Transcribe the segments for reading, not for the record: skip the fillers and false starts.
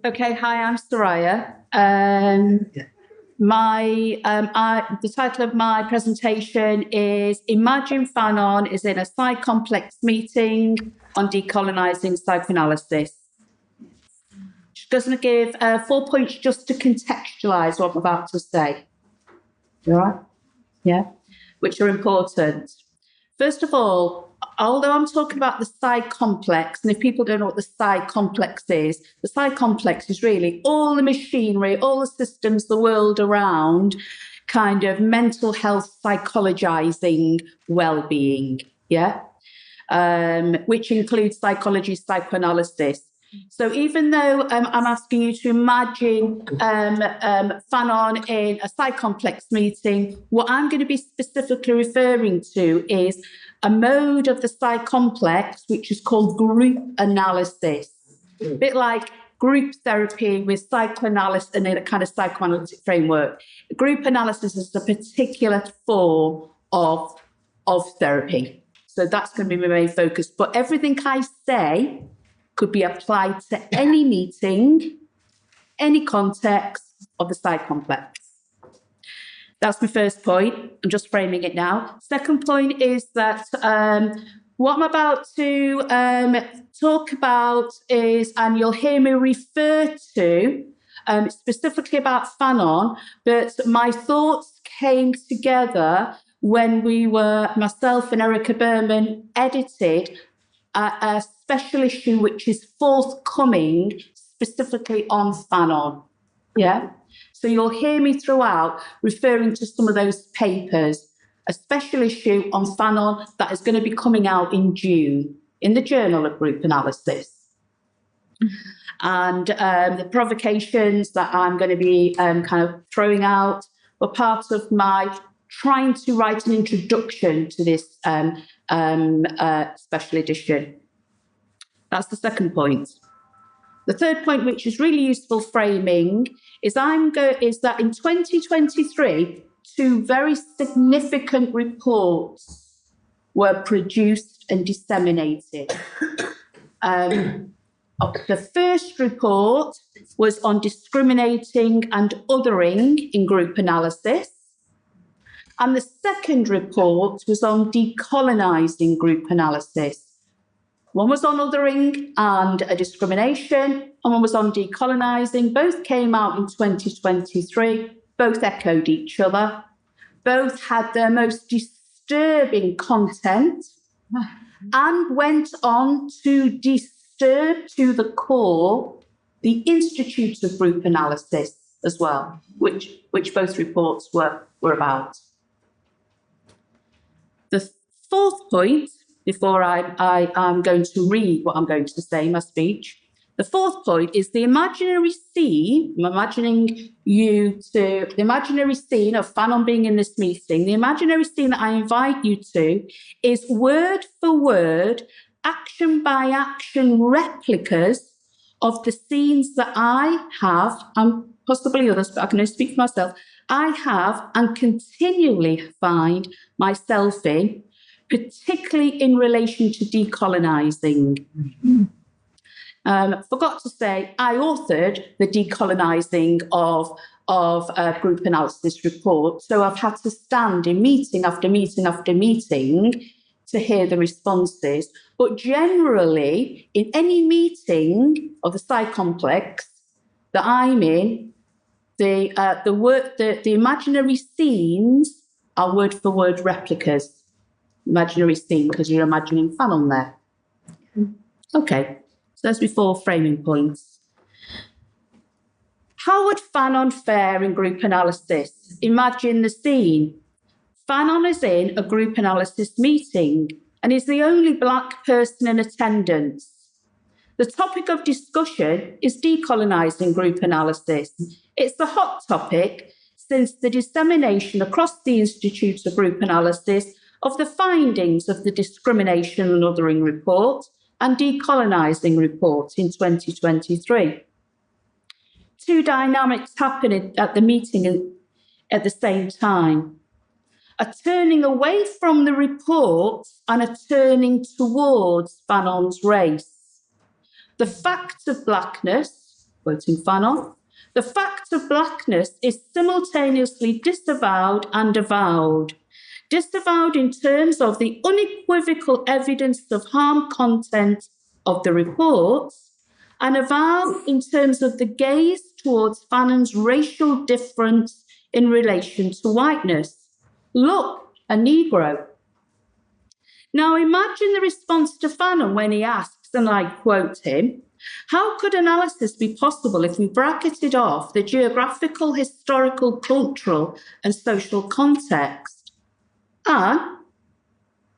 Okay, hi, I'm Suryia. The title of my presentation is Imagine Fanon is in a psy-complex meeting on decolonising psychoanalysis. Just going to give 4 points just to contextualise what I'm about to say. All right? Yeah, which are important. First of all, although I'm talking about the psy-complex, and if people don't know what the psy-complex is, the psy-complex is really all the machinery, all the systems, the world around, kind of mental health psychologizing well-being, yeah, which includes psychology, psychoanalysis. So even though I'm asking you to imagine Fanon in a psy-complex meeting, what I'm going to be specifically referring to is a mode of the psy-complex, which is called group analysis. A bit like group therapy with psychoanalysis and in a kind of psychoanalytic framework. Group analysis is a particular form of therapy. So that's going to be my main focus. But everything I say could be applied to any meeting, any context of the psy-complex. That's my first point. I'm just framing it now. Second point is that what I'm about to talk about is, and you'll hear me refer to, specifically about Fanon, but my thoughts came together when myself and Erica Berman edited a special issue which is forthcoming specifically on Fanon. Yeah? So you'll hear me throughout referring to some of those papers, a special issue on Fanon that is going to be coming out in June in the Journal of Group Analysis. And the provocations that I'm going to be kind of throwing out were part of my trying to write an introduction to this special edition. That's the second point. The third point, which is really useful framing, is that in 2023, two very significant reports were produced and disseminated. The first report was on discriminating and othering in group analysis. And the second report was on decolonising group analysis. One was on othering and discrimination, and one was on decolonising. Both came out in 2023. Both echoed each other. Both had their most disturbing content and went on to disturb to the core the Institute of Group Analysis as well, which both reports were about. The fourth point, before I'm going to read what I'm going to say in my speech, the fourth point is the imaginary scene. I'm imagining the imaginary scene of Fanon being in this meeting. The imaginary scene that I invite you to is word for word, action by action replicas of the scenes that I have, and possibly others, but I can only speak for myself, I have and continually find myself in, particularly in relation to decolonising. Forgot to say, I authored the decolonising of group analysis report, so I've had to stand in meeting after meeting after meeting to hear the responses. But generally, in any meeting of the psy-complex that I'm in, the imaginary scenes are word for word replicas. Imaginary scene, because you're imagining Fanon there. Okay, so those before framing points. How would Fanon fare in group analysis? Imagine the scene. Fanon is in a group analysis meeting and is the only Black person in attendance. The topic of discussion is decolonising group analysis. It's the hot topic since the dissemination across the Institute of Group Analysis of the findings of the Discrimination and Othering Report and Decolonising Report in 2023. Two dynamics happening at the meeting at the same time. A turning away from the report and a turning towards Fanon's race. The fact of Blackness, quoting Fanon, the fact of blackness is simultaneously disavowed and avowed. Disavowed in terms of the unequivocal evidence of harm content of the reports, and avowed in terms of the gaze towards Fanon's racial difference in relation to whiteness. Look, a Negro. Now imagine the response to Fanon when he asks, and I quote him, how could analysis be possible if we bracketed off the geographical, historical, cultural, and social context? And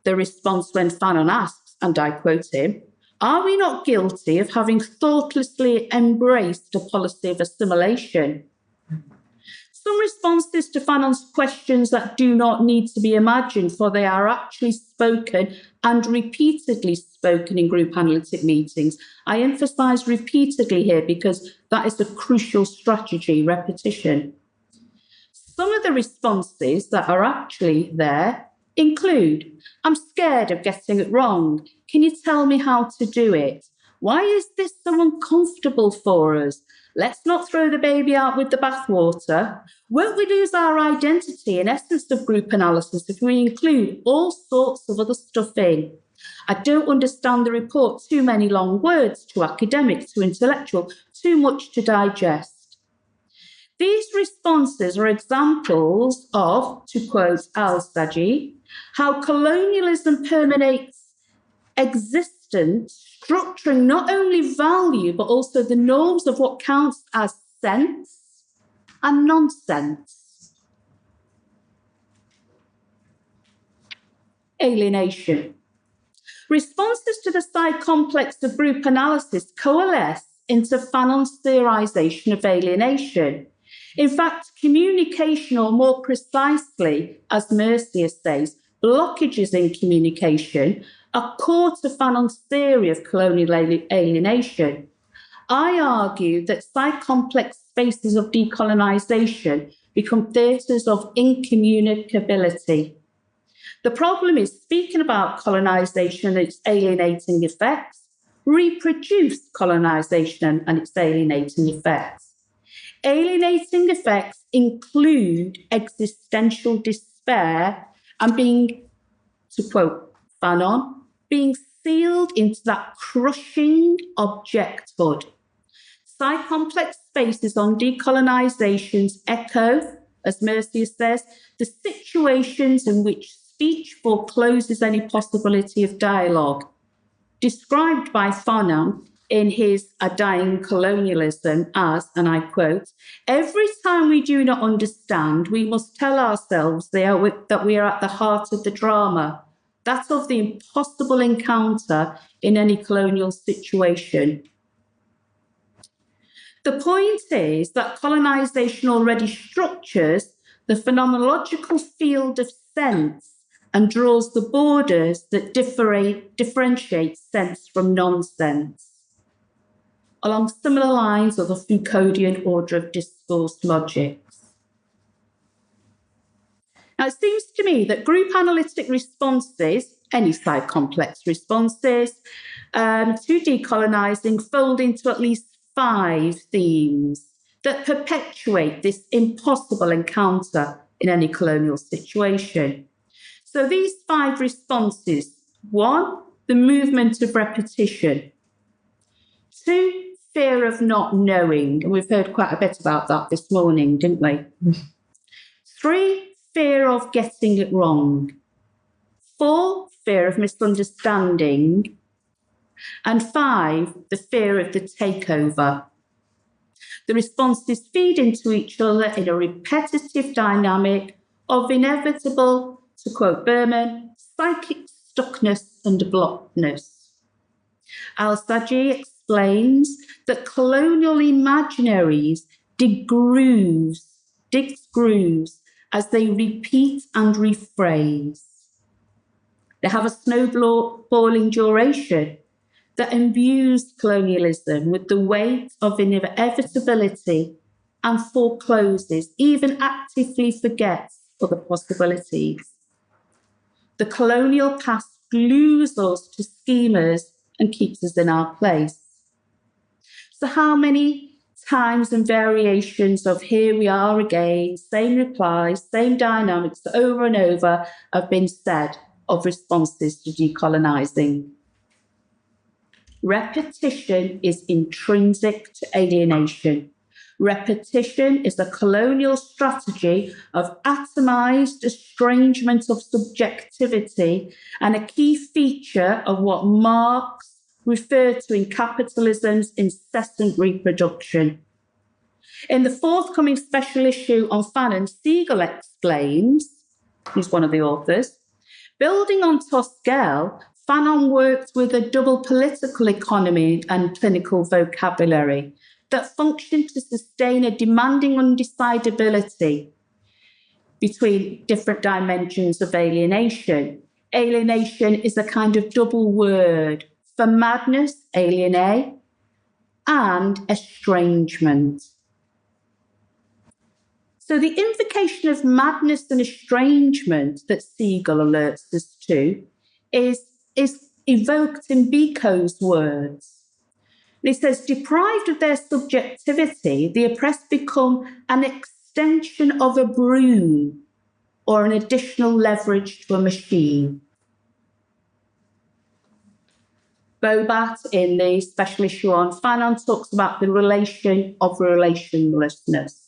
the response when Fanon asks, and I quote him, are we not guilty of having thoughtlessly embraced a policy of assimilation? Some responses to Fanon's questions that do not need to be imagined, for they are actually spoken and repeatedly spoken in group analytic meetings. I emphasise repeatedly here because that is the crucial strategy, repetition. Some of the responses that are actually there include, I'm scared of getting it wrong. Can you tell me how to do it? Why is this so uncomfortable for us? Let's not throw the baby out with the bathwater. Won't we lose our identity and essence of group analysis if we include all sorts of other stuff in? I don't understand the report. Too many long words, too academic, too intellectual, too much to digest. These responses are examples of, to quote Al-Saji, how colonialism permeates existence, structuring not only value, but also the norms of what counts as sense and nonsense. Alienation. Responses to the psy-complex of group analysis coalesce into Fanon's theorisation of alienation. In fact, communication, or more precisely, as Mercier says, blockages in communication, are core to Fanon's theory of colonial alienation. I argue that psy-complex spaces of decolonisation become theatres of incommunicability. The problem is speaking about colonisation and its alienating effects, reproduce colonisation and its alienating effects. Alienating effects include existential despair and being, to quote Fanon, being sealed into that crushing objecthood. Psy-complex spaces on decolonisations echo, as Mercier says, the situations in which speech forecloses any possibility of dialogue. Described by Fanon in his A Dying Colonialism as, and I quote, every time we do not understand, we must tell ourselves that we are at the heart of the drama, that of the impossible encounter in any colonial situation. The point is that colonisation already structures the phenomenological field of sense and draws the borders that differentiate sense from nonsense. Along similar lines of the Foucauldian order of discourse logics. Now, it seems to me that group analytic responses, any psy-complex responses, to decolonising fold into at least 5 themes that perpetuate this impossible encounter in any colonial situation. So these 5 responses: 1, the movement of repetition; 2, fear of not knowing, and we've heard quite a bit about that this morning, didn't we? 3, fear of getting it wrong; 4, fear of misunderstanding; and 5, the fear of the takeover. The responses feed into each other in a repetitive dynamic of inevitable, to quote Berman, psychic stuckness and blockedness. Al-Saji explains that colonial imaginaries dig grooves as they repeat and rephrase. They have a snowballing duration that imbues colonialism with the weight of inevitability and forecloses, even actively forgets other possibilities. The colonial past glues us to schemas and keeps us in our place. So how many times and variations of here we are again, same replies, same dynamics over and over have been said of responses to decolonising. Repetition is intrinsic to alienation. Repetition is a colonial strategy of atomised estrangement of subjectivity and a key feature of what Marx referred to in capitalism's incessant reproduction. In the forthcoming special issue on Fanon, Siegel explains, he's one of the authors, building on Tosquel, Fanon worked with a double political economy and clinical vocabulary that functioned to sustain a demanding undecidability between different dimensions of alienation. Alienation is a kind of double word for madness, alienate, and estrangement. So the invocation of madness and estrangement that Siegel alerts us to is evoked in Biko's words. And he says, deprived of their subjectivity, the oppressed become an extension of a broom or an additional leverage to a machine. Bobat, in the special issue on Fanon, talks about the relation of relationlessness.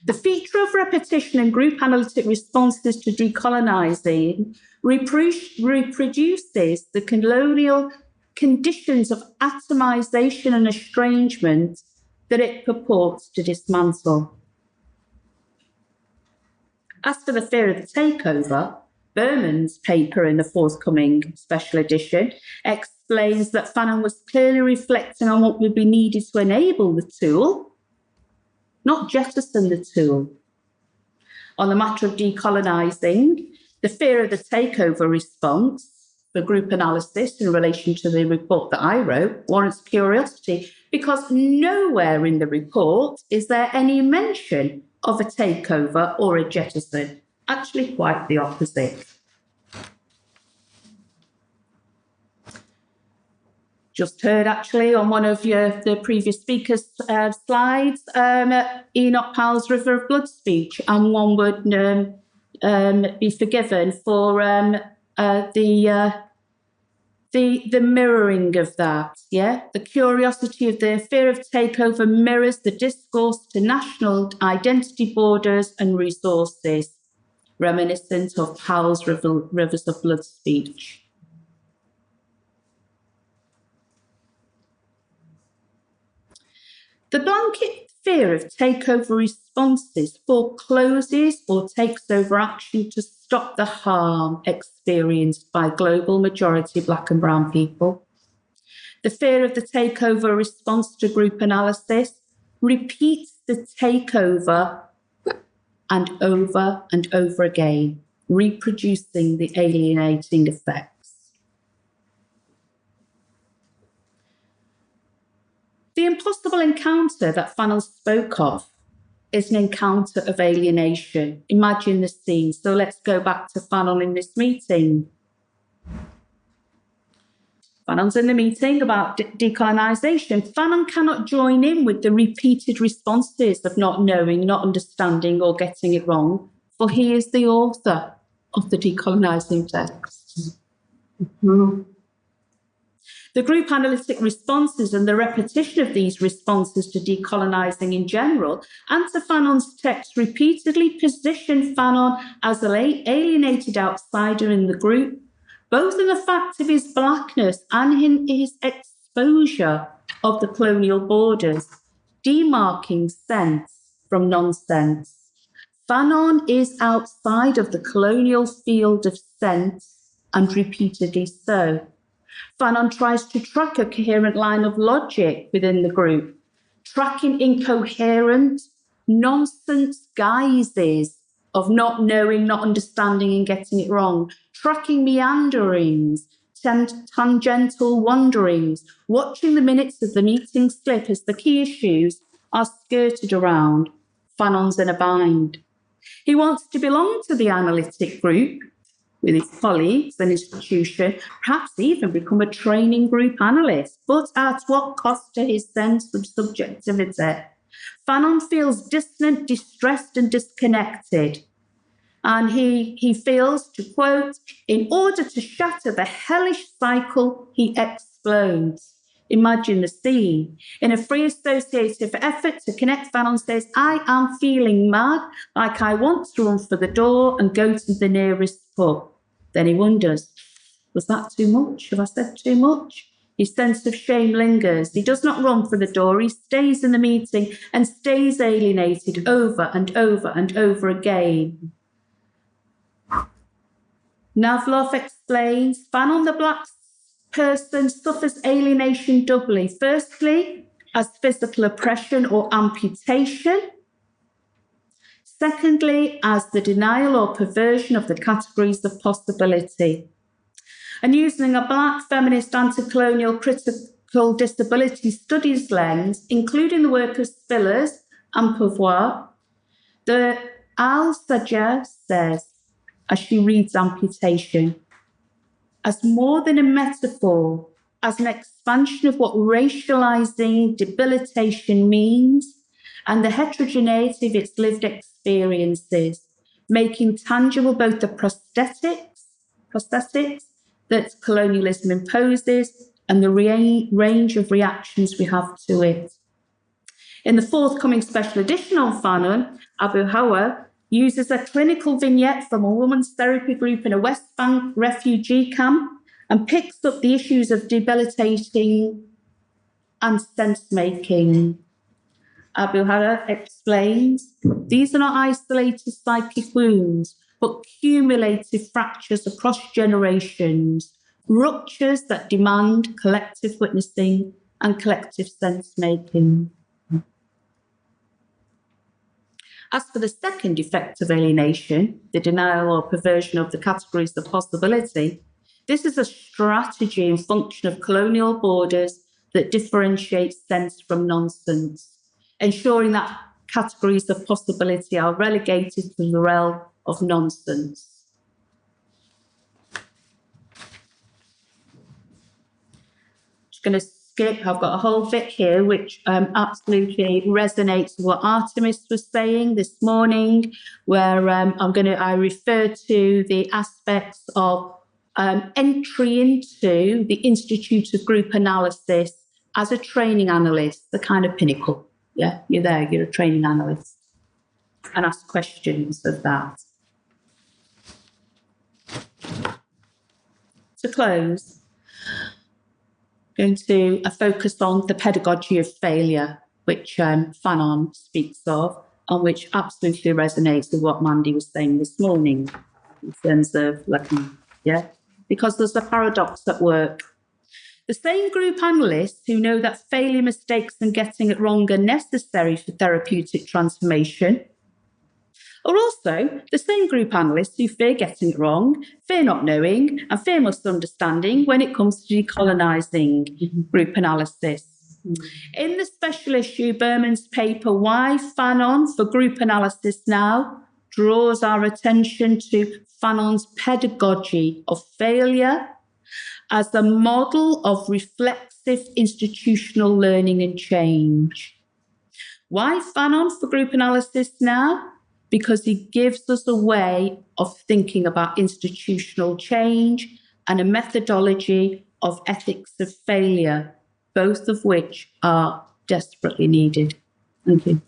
The feature of repetition in group analytic responses to decolonising reproduces the colonial conditions of atomisation and estrangement that it purports to dismantle. As for the fear of the takeover, Berman's paper in the forthcoming special edition explains that Fanon was clearly reflecting on what would be needed to enable the tool, not jettison the tool. On the matter of decolonising, the fear of the takeover response for group analysis in relation to the report that I wrote warrants curiosity, because nowhere in the report is there any mention of a takeover or a jettison. Actually, quite the opposite. Just heard, actually, on one of the previous speakers' slides, Enoch Powell's River of Blood speech, and one would be forgiven for the mirroring of that, yeah? The curiosity of the fear of takeover mirrors the discourse to national identity borders and resources, reminiscent of Powell's Rivers of Blood speech. The blanket fear of takeover responses forecloses or takes over action to stop the harm experienced by global majority Black and brown people. The fear of the takeover response to group analysis repeats the takeover and over again, reproducing the alienating effects. The impossible encounter that Fanon spoke of is an encounter of alienation. Imagine the scene. So let's go back to Fanon in this meeting. Fanon's in the meeting about decolonisation. Fanon cannot join in with the repeated responses of not knowing, not understanding, or getting it wrong, for he is the author of the decolonising text. Mm-hmm. The group analytic responses and the repetition of these responses to decolonising in general and to Fanon's text repeatedly position Fanon as an alienated outsider in the group, both in the fact of his blackness and in his exposure of the colonial borders, demarking sense from nonsense. Fanon is outside of the colonial field of sense, and repeatedly so. Fanon tries to track a coherent line of logic within the group, tracking incoherent, nonsense guises of not knowing, not understanding, and getting it wrong, tracking meanderings, tangential wanderings, watching the minutes of the meeting slip as the key issues are skirted around. Fanon's in a bind. He wants to belong to the analytic group, with his colleagues and institution, perhaps even become a training group analyst, but at what cost to his sense of subjectivity? Fanon feels distant, distressed, and disconnected. And he feels, to quote, in order to shatter the hellish cycle, he explodes. Imagine the scene. In a free associative effort to connect, Fanon says, I am feeling mad, like I want to run for the door and go to the nearest pub. Then he wonders, was that too much? Have I said too much? His sense of shame lingers. He does not run for the door. He stays in the meeting and stays alienated over and over and over again. Navlov explains, Fanon the black person suffers alienation doubly. Firstly, as physical oppression or amputation. Secondly, as the denial or perversion of the categories of possibility. And using a black feminist anti-colonial critical disability studies lens, including the work of Spillers and Pouvoir, the Al-Sajjah says, as she reads amputation, as more than a metaphor, as an expansion of what racializing debilitation means and the heterogeneity of its lived experiences, making tangible both the prosthetics that colonialism imposes and the range of reactions we have to it. In the forthcoming special edition on Fanon, Abu Hawa uses a clinical vignette from a women's therapy group in a West Bank refugee camp and picks up the issues of debilitating and sense-making. Abu Hawa explains, these are not isolated psychic wounds, but cumulative fractures across generations, ruptures that demand collective witnessing and collective sense-making. As for the second effect of alienation, the denial or perversion of the categories of possibility, this is a strategy and function of colonial borders that differentiates sense from nonsense, ensuring that categories of possibility are relegated to the realm of nonsense. Just going to skip, I've got a whole bit here which absolutely resonates with what Artemis was saying this morning, where I refer to the aspects of entry into the Institute of Group Analysis as a training analyst, the kind of pinnacle. Yeah, you're there, you're a training analyst, and ask questions of that. To close, going to focus on the pedagogy of failure, which Fanon speaks of, and which absolutely resonates with what Mandy was saying this morning in terms of, because there's a paradox at work. The same group analysts who know that failure, mistakes, and getting it wrong are necessary for therapeutic transformation are also the same group analysts who fear getting it wrong, fear not knowing, and fear misunderstanding when it comes to decolonising group analysis. In the special issue, Berman's paper, Why Fanon for Group Analysis Now, draws our attention to Fanon's pedagogy of failure as a model of reflexive institutional learning and change. Why Fanon for Group Analysis Now? Because he gives us a way of thinking about institutional change and a methodology of ethics of failure, both of which are desperately needed. Thank you.